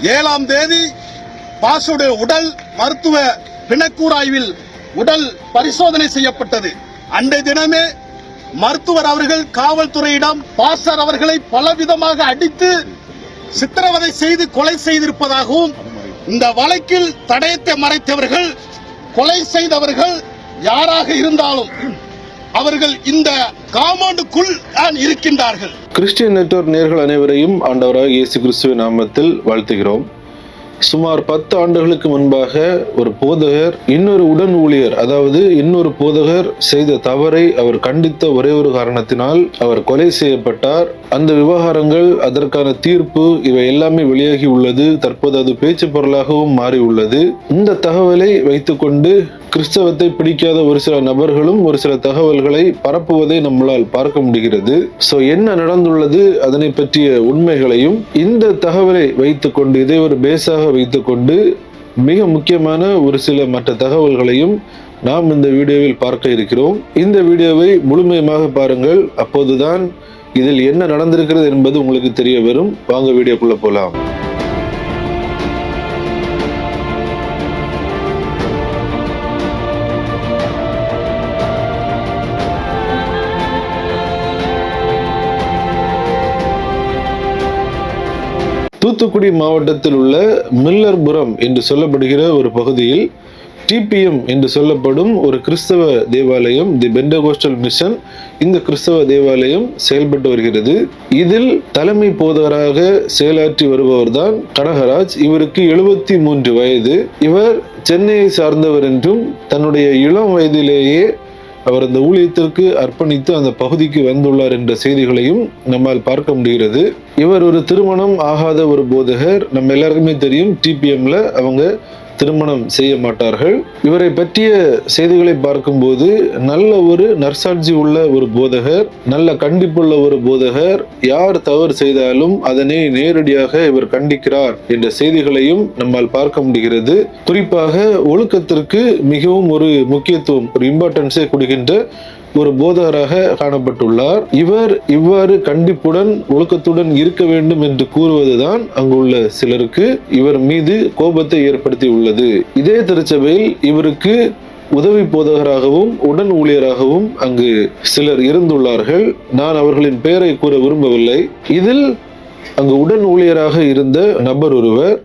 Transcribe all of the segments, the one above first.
7ஆம் தேதி பாசுடைய உடல் மருத்துவ பிணக்கூறாய்வில் உடல் பரிசோதனை செய்யப்பட்டது. அன்றைய தினமே மருத்துவர் அவர்கள் காவல்துறையிடம் பாஸ்டர் அவர்களை பலவிதமாக அடித்து சித்திரவதை செய்து கொலை செய்திருப்பதாகவும், இந்த வழக்கில் தடயத்தை மறைத்தவர்கள், கொலை செய்தவர்கள் யாராக இருந்தாலும் அவர்கள் இந்த காம்பவுண்டுக்குள் தான் இருக்கின்றார்கள். கிறிஸ்டியன் நெட்வொர்க் நேயர்கள் அனைவரையும் ஆண்டவராக இயேசு கிறிஸ்துவின் நாமத்தில் வாழ்த்துகிறோம். சுமார் 10 ஆண்டுகளுக்கு முன்பாக ஒரு போதகர் இன்னொரு உடன் ஊழியர், அதாவது இன்னொரு போதகர் செய்த தவறை அவர் கண்டித்த ஒரே ஒரு காரணத்தினால் அவர் கொலை செய்யப்பட்டார். அந்த விவகாரங்கள், அதற்கான தீர்ப்பு, இவை எல்லாமே வெளியாகி உள்ளது. தற்போது அது பேச்சு பொருளாகவும் மாறி உள்ளது. இந்த தகவலை வைத்துக்கொண்டு கிறிஸ்தவத்தை பிடிக்காத ஒரு சில நபர்களும் ஒரு சில தகவல்களை பரப்புவதை நம்மளால் பார்க்க முடிகிறது. என்ன நடந்துள்ளது, அதனை பற்றிய உண்மைகளையும், இந்த தகவலை வைத்துக்கொண்டு, இதை ஒரு பேஸாக வைத்துக்கொண்டு மிக முக்கியமான ஒரு சில மற்ற தகவல்களையும் நாம் இந்த வீடியோவில் பார்க்க இருக்கிறோம். இந்த வீடியோவை முழுமையாக பாருங்கள். அப்போதுதான் இதில் என்ன நடந்திருக்கிறது என்பது உங்களுக்கு தெரிய வரும். வாங்க வீடியோக்குள்ள போலாம். தூத்துக்குடி மாவட்டத்தில் உள்ள மில்லர்புரம் என்று சொல்லப்படுகிற ஒரு பகுதியில் டிபிஎம் என்று சொல்லப்படும் ஒரு கிறிஸ்தவ தேவாலயம், தி பெண்டகோஸ்டல் மிஷன், இந்த கிறிஸ்தவ தேவாலயம் செயல்பட்டு வருகிறது. இதில் தலைமை போதகராக செயலாற்றி வருபவர் தான் கனகராஜ். இவருக்கு 73 வயது. இவர் சென்னையை சார்ந்தவர் என்றும் தன்னுடைய இளம் வயதிலேயே அவர் அந்த ஊழியத்திற்கு அர்ப்பணித்து அந்த பகுதிக்கு வந்துள்ளார் என்ற செய்திகளையும் நம்மால் பார்க்க முடிகிறது. இவர் ஒரு திருமணம் ஆகாத ஒரு போதகர். நம்ம எல்லாருக்குமே தெரியும், டிபிஎம்ல அவங்க திருமணம் செய்ய மாட்டார்கள். இவரை பற்றிய செய்திகளை பார்க்கும்போது நல்ல ஒரு நற்சாட்சி உள்ள ஒரு போதகர், நல்ல கண்டிப்புள்ள ஒரு போதகர். யார் தவறு செய்தாலும் அதனை நேரடியாக இவர் கண்டிக்கிறார் என்ற செய்திகளையும் நம்மால் பார்க்க முடிகிறது. குறிப்பாக ஒழுக்கத்திற்கு மிகவும் ஒரு முக்கியத்துவம், ஒரு இம்பார்ட்டன்ஸை கொடுக்கின்ற ஒரு போதகராக காணப்பட்டுள்ளார். இவர் இவ்வாறு கண்டிப்புடன் ஒழுக்கத்துடன் இருக்க வேண்டும் என்று கூறுவதுதான் அங்குள்ள சிலருக்கு இவர் மீது கோபத்தை ஏற்படுத்தி உள்ளது. இதே திருச்சபையில் இவருக்கு உதவி போதகராகவும் உடன் ஊழியராகவும் அங்கு சிலர் இருந்துள்ளார்கள். நான் அவர்களின் பெயரை கூற விரும்பவில்லை. இதில் அங்கு உடன் ஊழியராக இருந்த நபர் ஒருவர்,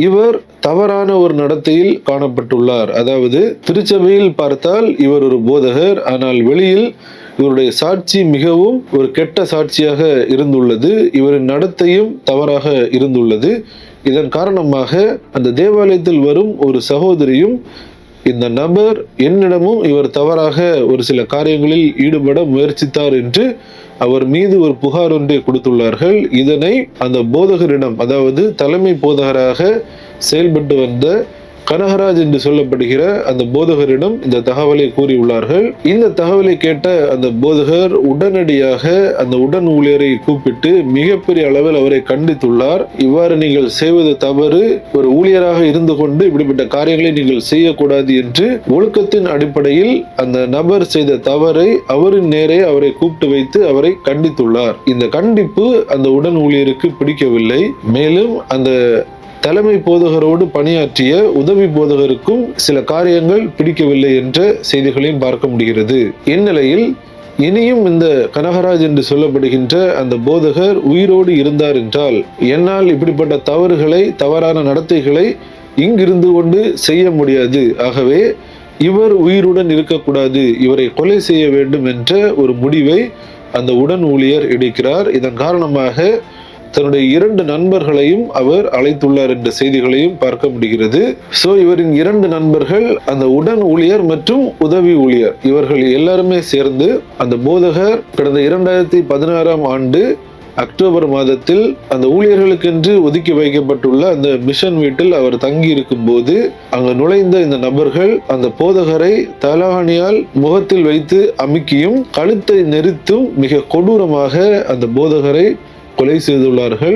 இவர் தவறான ஒரு நடத்தையில் காணப்பட்டுள்ளார். அதாவது திருச்சபையில் பார்த்தால் இவர் ஒரு போதகர், ஆனால் வெளியில் இவருடைய சாட்சி மிகவும் ஒரு கெட்ட சாட்சியாக இருந்துள்ளது. இவரின் நடத்தையும் தவறாக இருந்துள்ளது. இதன் காரணமாக அந்த தேவாலயத்தில் வரும் ஒரு சகோதரியும், இந்த நபர் என்னிடமும் இவர் தவறாக ஒரு சில காரியங்களில் ஈடுபட முயற்சித்தார் என்று அவர் மீது ஒரு புகார் ஒன்றை கொடுத்துள்ளார்கள். இதனை அந்த போதகரிடம், அதாவது தலைமை போதகராக செயல்பட்டு வந்த கனகராஜ் என்று சொல்லப்படுகிற அந்த போதகரிடம் இந்த தகவலை கூறியுள்ளார்கள். இந்த தகவலை கேட்ட அந்த போதகர் உடனடியாக அந்த உடன் ஊழியரை கூப்பிட்டு மிகப்பெரிய அளவில் அவரை கண்டித்துள்ளார். இவ்வாறு நீங்கள் செய்வது தவறு, ஒரு ஊழியராக இருந்து கொண்டு இப்படிப்பட்ட காரியங்களை நீங்கள் செய்யக்கூடாது என்று ஒழுக்கத்தின் அடிப்படையில் அந்த நபர் செய்த தவறை அவரின் நேரே அவரை கூப்பிட்டு வைத்து அவரை கண்டித்துள்ளார். இந்த கண்டிப்பு அந்த உடன் ஊழியருக்கு பிடிக்கவில்லை. மேலும் அந்த தலைமை போதகரோடு பணியாற்றிய உதவி போதகருக்கும் சில காரியங்கள் பிடிக்கவில்லை என்ற செய்திகளையும் பார்க்க முடிகிறது. இந்நிலையில் இனியும் இந்த கனகராஜ் என்று சொல்லப்படுகின்ற அந்த போதகர் உயிரோடு இருந்தார் என்றால், என்னால் இப்படிப்பட்ட தவறுகளை, தவறான நடத்தைகளை இங்கிருந்து கொண்டு செய்ய முடியாது, ஆகவே இவர் உயிருடன் இருக்கக்கூடாது, இவரை கொலை செய்ய வேண்டும் என்ற ஒரு முடிவை அந்த உடன் ஊழியர் எடுக்கிறார். இதன் காரணமாக தன்னுடைய 2 நண்பர்களையும் அவர் அழைத்துள்ளார் என்ற செய்திகளையும் பார்க்க முடிகிறது. இவரின் 2 நண்பர்கள், அந்த உடன் ஊழியர் மற்றும் உதவி ஊழியர், இவர்கள் எல்லாருமே சேர்ந்து அந்த போதகர் கடந்த 2016ஆம் ஆண்டு அக்டோபர் மாதத்தில் அந்த ஊழியர்களுக்கென்று ஒதுக்கி வைக்கப்பட்டுள்ள அந்த மிஷன் வீட்டில் அவர் தங்கி இருக்கும் போது அங்கு நுழைந்த இந்த நபர்கள் அந்த போதகரை தலகாணியால் முகத்தில் வைத்து அமுக்கியும் கழுத்தை நெரித்தும் மிக கொடூரமாக அந்த போதகரை கொலை செய்துள்ளார்கள்.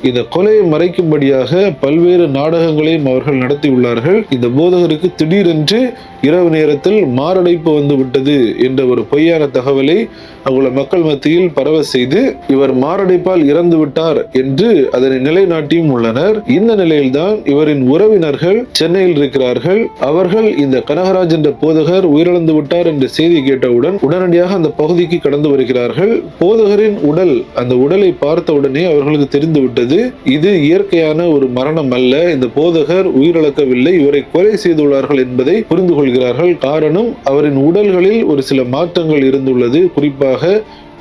இந்த கொலையை மறைக்கும்படியாக பல்வேறு நாடகங்களையும் அவர்கள் நடத்தியுள்ளார்கள். இந்த போதகருக்கு திடீரென்று இரவு நேரத்தில் மாரடைப்பு வந்து விட்டது என்ற ஒரு பொய்யான தகவலை அங்குள்ள மக்கள் மத்தியில் பரவ செய்து இவர் மாரடைப்பால் இறந்து விட்டார் என்று அதனை நிலைநாட்டியும் உள்ளனர். இந்த நிலையில்தான் இவரின் உறவினர்கள் சென்னையில் இருக்கிறார்கள். அவர்கள் இந்த கனகராஜ் என்ற போதகர் உயிரிழந்து விட்டார் என்ற செய்தி கேட்டவுடன் உடனடியாக அந்த பகுதிக்கு கடந்து வருகிறார்கள். போதகரின் உடல், அந்த உடலை பார்த்த உடனே அவர்களுக்கு தெரிந்து விட்டது இது இயற்கையான ஒரு மரணம் அல்ல, இந்த போதகர் உயிரிழக்கவில்லை, இவரை கொலை செய்துள்ளார்கள் என்பதை புரிந்து கொள்கிறார்கள். காரணம், அவரின் உடல்களில் ஒரு சில மாற்றங்கள் இருந்துள்ளது. குறிப்பாக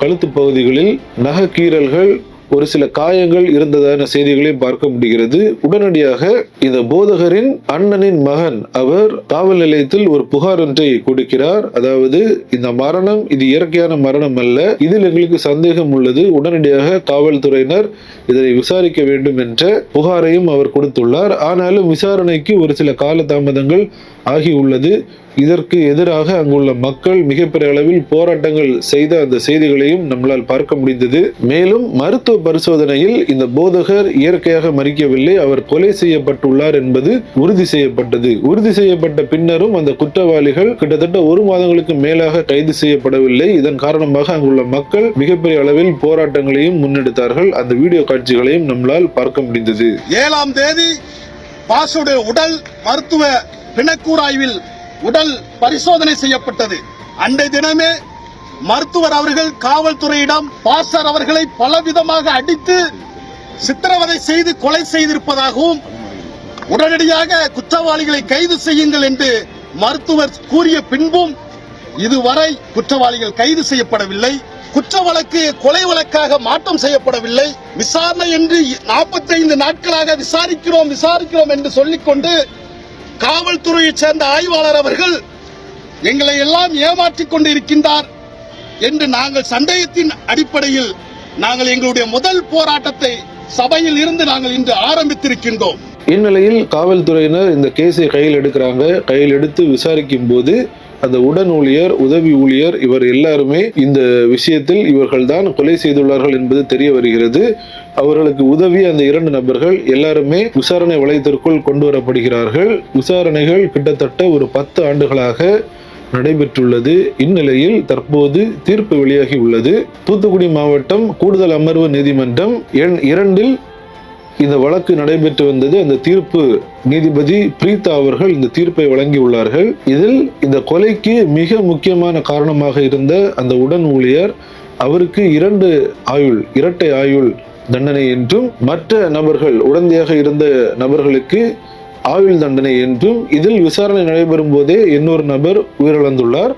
கழுத்து பகுதிகளில் நகக்கீறல்கள், ஒரு சில காயங்கள் இருந்ததான செய்திகளையும் பார்க்க முடிகிறது. உடனடியாக இந்த போதகரின் அண்ணனின் மகன் அவர் காவல் நிலையத்தில் ஒரு புகார் ஒன்றை கொடுக்கிறார். அதாவது இந்த மரணம் இது இயற்கையான மரணம் அல்ல, இதில் எங்களுக்கு சந்தேகம் உள்ளது, உடனடியாக காவல்துறையினர் இதனை விசாரிக்க வேண்டும் என்ற புகாரையும் அவர் கொடுத்துள்ளார். ஆனாலும் விசாரணைக்கு ஒரு சில காலதாமதங்கள் ஆகியுள்ளது. இதற்கு எதிராக அங்குள்ள மக்கள் மிகப்பெரிய அளவில் போராட்டங்கள் செய்த அந்த செய்திகளையும் நம்மளால் பார்க்க முடிந்தது. மேலும் மருத்துவ பரிசோதனையில் இந்த போதகர் இயற்கையாக மரிக்கவில்லை, அவர் கொலை செய்யப்பட்டுள்ளார் என்பது உறுதி செய்யப்பட்டது. உறுதி செய்யப்பட்ட பின்னரும் அந்த குற்றவாளிகள் கிட்டத்தட்ட 1 மாதங்களுக்கு மேலாக கைது செய்யப்படவில்லை. இதன் காரணமாக அங்குள்ள மக்கள் மிகப்பெரிய அளவில் போராட்டங்களையும் முன்னெடுத்தார்கள். அந்த வீடியோ காட்சிகளையும் நம்மளால் பார்க்க முடிந்தது. 7ஆம் தேதி பாசுடைய உடல் மருத்துவ பிணக்கூறாய்வில் உடல் பரிசோதனை செய்யப்பட்டது. அன்றைய தினமே மருத்துவர் அவர்கள் காவல்துறையிடம் பாஸ்டர் அவர்களை பலவிதமாக அடித்து சித்திரவதை செய்து கொலை செய்திருப்பதாகவும் உடனடியாக குற்றவாளிகளை கைது செய்யுங்கள் என்று மருத்துவர் கூறிய பின்பும் இதுவரை குற்றவாளிகள் கைது செய்யப்படவில்லை. குற்ற வழக்கு கொலை வழக்காக மாற்றம் செய்யப்படவில்லை. விசாரணை என்று 45 நாட்களாக விசாரிக்கிறோம் என்று சொல்லிக்கொண்டு காவல்துறையைச் சேர்ந்த ஆய்வாளர் அவர்கள் எங்களை எல்லாம் ஏமாற்றிக் கொண்டிருக்கின்றார் என்று நாங்கள் சந்தேகத்தின் அடிப்படையில் நாங்கள் எங்களுடைய முதல் போராட்டத்தை சபையில் இருந்து நாங்கள் இன்று ஆரம்பித்திருக்கின்றோம். இந்நிலையில் காவல்துறையினர் இந்த கேஸை கையில் எடுக்கிறாங்க. கையில் எடுத்து விசாரிக்கும் போது அந்த உடன் ஊழியர், உதவி ஊழியர் இவர் எல்லாருமே இந்த விஷயத்தில் இவர்கள்தான் கொலை செய்துள்ளார்கள் என்பது தெரிய வருகிறது. அவர்களுக்கு உதவி அந்த 2 நபர்கள் எல்லாருமே விசாரணை வளையத்திற்குள் கொண்டு வரப்படுகிறார்கள். விசாரணைகள் கிட்டத்தட்ட ஒரு 10 ஆண்டுகளாக நடைபெற்றுள்ளது. இந்நிலையில் தற்போது தீர்ப்பு வெளியாகி உள்ளது. தூத்துக்குடி மாவட்டம் கூடுதல் அமர்வு நீதிமன்றம் எண் 2 இந்த வழக்கு நடைபெற்று வந்தது. அந்த தீர்ப்பு நீதிபதி பிரீதா அவர்கள் இந்த தீர்ப்பை வழங்கியுள்ளார்கள். இதில் இந்த கொலைக்கு மிக முக்கியமான காரணமாக இருந்த அந்த உடன் ஊழியர் அவருக்கு 2 இரட்டை ஆயுள் தண்டனை என்றும், மற்ற நபர்கள் உடந்தையாக இருந்த நபர்களுக்கு ஆயுள் தண்டனை என்றும், இதில் விசாரணை நடைபெறும் போதே இன்னொரு நபர் உயிரிழந்துள்ளார்.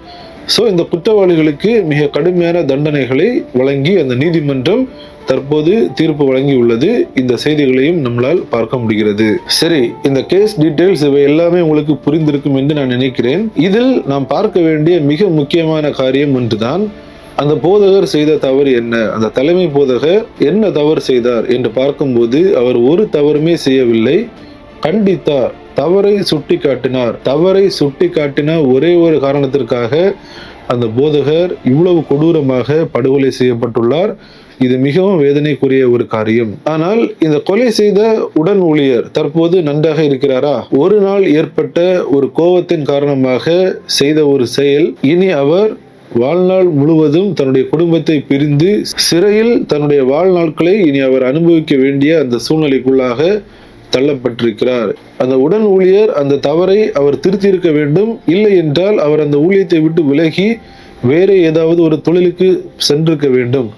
இந்த குற்றவாளிகளுக்கு மிக கடுமையான தண்டனைகளை வழங்கி அந்த நீதிமன்றம் தற்போது தீர்ப்பு வழங்கியுள்ளது. இந்த செய்திகளையும் நம்மளால் பார்க்க முடிகிறது. சரி, இந்த கேஸ் டீடைல்ஸ் இவை எல்லாமே உங்களுக்கு புரிந்திருக்கும் என்று நான் நினைக்கிறேன். இதில் நாம் பார்க்க வேண்டிய மிக முக்கியமான காரியம் ஒன்றுதான், அந்த போதகர் செய்த தவறு என்ன, அந்த தலைமை போதகர் என்ன தவறு செய்தார் என்று பார்க்கும்போது அவர் ஒரு தவறுமே செய்யவில்லை, கண்டித்தார், தவறை சுட்டி காட்டினார். தவறை சுட்டி காட்டின ஒரே ஒரு காரணத்திற்காக அந்த போதகர் இவ்வளவு கொடூரமாக படுகொலை செய்யப்பட்டுள்ளார். இது மிகவும் வேதனைக்குரிய ஒரு காரியம். ஆனால் இந்த கொலை செய்த உடன் ஊழியர் தற்போது நன்றாக இருக்கிறாரா? ஒரு நாள் ஏற்பட்ட ஒரு கோபத்தின் காரணமாக செய்த ஒரு செயல் இனி அவர் வாழ்நாள் முழுவதும் தன்னுடைய குடும்பத்தை பிரிந்து சிறையில் தன்னுடைய வாழ்நாட்களை இனி அவர் அனுபவிக்க வேண்டிய அந்த சூழ்நிலைக்குள்ளாக தள்ளப்பட்டிருக்கிறார். அந்த உடன் ஊழியர் அந்த தவறை அவர் திருத்தி இருக்க வேண்டும். இல்லை என்றால் அவர் அந்த ஊழியத்தை விட்டு விலகி வேறு ஏதாவது ஒரு தொழிலுக்கு சென்றிருக்க வேண்டும்.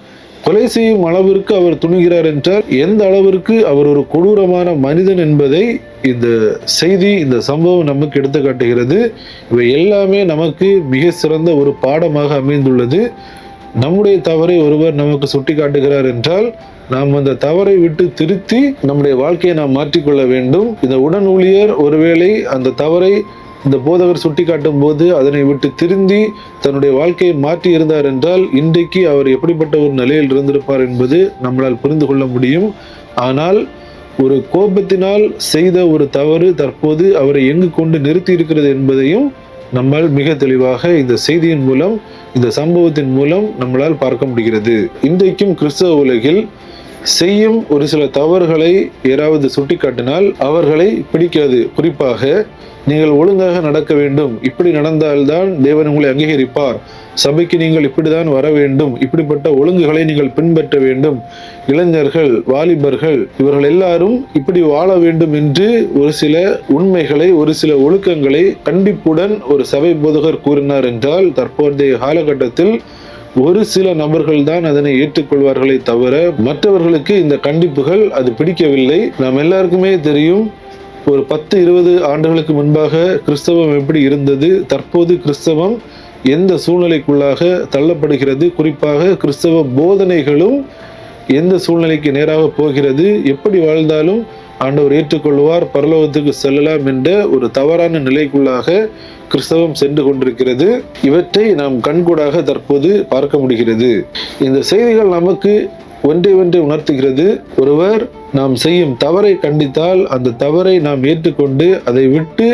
கொலை செய்யும் அளவிற்கு அவர் துணிகிறார் என்றால் எந்த அளவிற்கு அவர் ஒரு கொடூரமான மனிதன் என்பதை இந்த செய்தி, இந்த சம்பவம் நமக்கு எடுத்து காட்டுகிறது. இவை எல்லாமே நமக்கு மிக சிறந்த ஒரு பாடமாக அமைந்துள்ளது. நம்முடைய தவறை ஒருவர் நமக்கு சுட்டி காட்டுகிறார் என்றால் நாம் அந்த தவறை விட்டு திருத்தி நம்முடைய வாழ்க்கையை நாம் மாற்றிக்கொள்ள வேண்டும். இந்த உடன் ஊழியர் ஒருவேளை அந்த தவறை இந்த போதகர் சுட்டி காட்டும் போது அதனை விட்டு திருந்தி தன்னுடைய வாழ்க்கையை மாற்றி இருந்தார் என்றால் இன்றைக்கு அவர் எப்படிப்பட்ட ஒரு நிலையில் இருந்திருப்பார் என்பது நம்மளால் புரிந்து கொள்ள முடியும். ஆனால் ஒரு கோபத்தினால் செய்த ஒரு தவறு தற்போது அவரை எங்கு கொண்டு நிறுத்தி இருக்கிறது என்பதையும் நம்மால் மிக தெளிவாக இந்த செய்தியின் மூலம், இந்த சம்பவத்தின் மூலம் நம்மளால் பார்க்க முடிகிறது. இன்றைக்கும் கிறிஸ்தவ உலகில் செய்யும் ஒரு சில தவறுகளை யாராவது சுட்டிக்காட்டினால் அவர்களை பிடிக்காது. குறிப்பாக நீங்கள் ஒழுங்காக நடக்க வேண்டும், இப்படி நடந்தால்தான் தேவன் உங்களை அங்கீகரிப்பார், சபைக்கு நீங்கள் இப்படிதான் வர வேண்டும், இப்படிப்பட்ட ஒழுங்குகளை நீங்கள் பின்பற்ற வேண்டும், இளைஞர்கள், வாலிபர்கள் இவர்கள் எல்லாரும் இப்படி வாழ வேண்டும் என்று ஒரு சில உண்மைகளை, ஒரு சில ஒழுக்கங்களை கண்டிப்புடன் ஒரு சபை போதகர் கூறினார் என்றால் தற்போதைய காலகட்டத்தில் ஒரு சில நபர்கள் தான் அதனை ஏற்றுக்கொள்வார்களே தவிர மற்றவர்களுக்கு இந்த கண்டிப்புகள் அது பிடிக்கவில்லை. நாம் எல்லாருக்குமே தெரியும், ஒரு 10-20 ஆண்டுகளுக்கு முன்பாக கிறிஸ்தவம் எப்படி இருந்தது, தற்போது கிறிஸ்தவம் எந்த சூழ்நிலைக்குள்ளாக தள்ளப்படுகிறது, குறிப்பாக கிறிஸ்தவ போதனைகளும் எந்த சூழ்நிலைக்கு நேராக போகிறது, எப்படி வாழ்ந்தாலும் ஆண்டவர் ஏற்றுக்கொள்வார், பரலோகத்துக்கு செல்லலாம் என்ற ஒரு தவறான நிலைக்குள்ளாக கிறிஸ்தவம் சென்று கொண்டிருக்கிறது. இவற்றை நாம் கண்கூடாக தற்போது பார்க்க முடிகிறது. இந்த செய்திகள் நமக்கு ஒன்றை உணர்த்துகிறது. ஒருவர் நாம் செய்யும் தவறை கண்டித்தால் அந்த தவறை நாம் ஏற்றுக்கொண்டு அதை விட்டு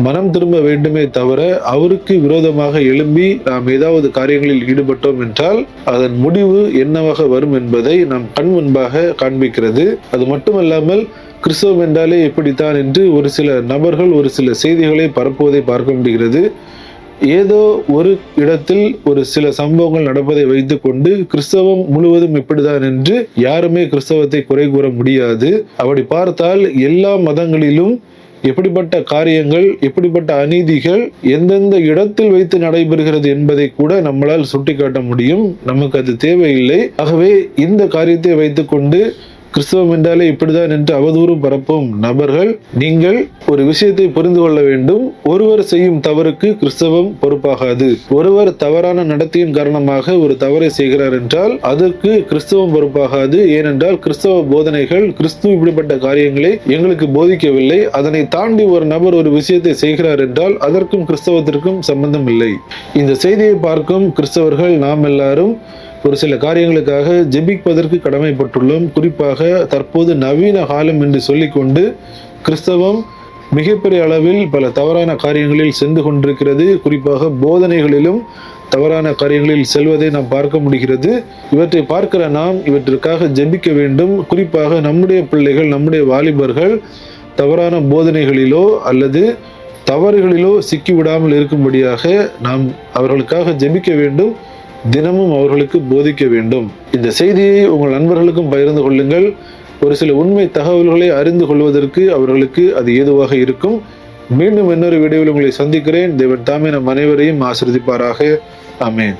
மனம் திரும்ப வேண்டுமே தவிர அவருக்கு விரோதமாக எழும்பி நாம் ஏதாவது காரியங்களில் ஈடுபட்டோம் என்றால் அதன் முடிவு என்னவாக வரும் என்பதை நாம் கண் முன்பாக காண்பிக்கிறது. அது மட்டுமல்லாமல் கிறிஸ்தவம் என்றாலே எப்படித்தான் என்று ஒரு சில நபர்கள் ஒரு சில செய்திகளை பரப்புவதை பார்க்க முடிகிறது. ஏதோ ஒரு இடத்தில் ஒரு சில சம்பவங்கள் நடப்பதை வைத்துக் கொண்டு கிறிஸ்தவம் முழுவதும் இப்படிதான் என்று யாருமே கிறிஸ்தவத்தை குறை கூற முடியாது. அப்படி பார்த்தால் எல்லா மதங்களிலும் எப்படிப்பட்ட காரியங்கள், எப்படிப்பட்ட அநீதிகள் எந்தெந்த இடத்தில் வைத்து நடைபெறுகிறது என்பதை கூட நம்மளால் சுட்டிக்காட்ட முடியும். நமக்கு அது தேவையில்லை. ஆகவே இந்த காரியத்தை வைத்துக்கொண்டு கிறிஸ்தவம் என்றாலே இப்படிதான் என்று அவதூறு பரப்பும் நபர்கள், நீங்கள் ஒரு விஷயத்தை புரிந்து கொள்ள வேண்டும். ஒருவர் செய்யும் தவறுக்கு கிறிஸ்தவம் பொறுப்பாகாது. ஒருவர் தவறான நடத்தையின் காரணமாக ஒரு தவறை செய்கிறார் என்றால் அதற்கு கிறிஸ்தவம் பொறுப்பாகாது. ஏனென்றால் கிறிஸ்தவ போதனைகள், கிறிஸ்து இப்படிப்பட்ட காரியங்களை எங்களுக்கு போதிக்கவில்லை. அதனை தாண்டி ஒரு நபர் ஒரு விஷயத்தை செய்கிறார் என்றால் அதற்கும் கிறிஸ்தவத்திற்கும் சம்பந்தம் இல்லை. இந்த செய்தியை பார்க்கும் கிறிஸ்தவர்கள் நாம் எல்லாரும் ஒரு சில காரியங்களுக்காக ஜெபிப்பதற்கு கடமைப்பட்டுள்ளோம். குறிப்பாக தற்போது நவீன காலம் என்று சொல்லிக்கொண்டு கிறிஸ்தவம் மிகப்பெரிய அளவில் பல தவறான காரியங்களில் சென்று கொண்டிருக்கிறது. குறிப்பாக போதனைகளிலும் தவறான காரியங்களில் செல்வதை நாம் பார்க்க முடிகிறது. இவற்றை பார்க்கிற நாம் இவற்றிற்காக ஜெபிக்க வேண்டும். குறிப்பாக நம்முடைய பிள்ளைகள், நம்முடைய வாலிபர்கள் தவறான போதனைகளிலோ அல்லது தவறுகளிலோ சிக்கிவிடாமல் இருக்கும்படியாக நாம் அவர்களுக்காக ஜெபிக்க வேண்டும். தினமும் அவர்களுக்கு போதிக்க வேண்டும். இந்த செய்தியை உங்கள் நண்பர்களுக்கும் பகிர்ந்து கொள்ளுங்கள். ஒரு சில உண்மை தகவல்களை அறிந்து கொள்வதற்கு அவர்களுக்கு அது ஏதுவாக இருக்கும். மீண்டும் இன்னொரு வீடியோவில் உங்களை சந்திக்கிறேன். தேவன் தாமே நம் அனைவரையும் ஆசீர்வதிப்பாராக. ஆமென்.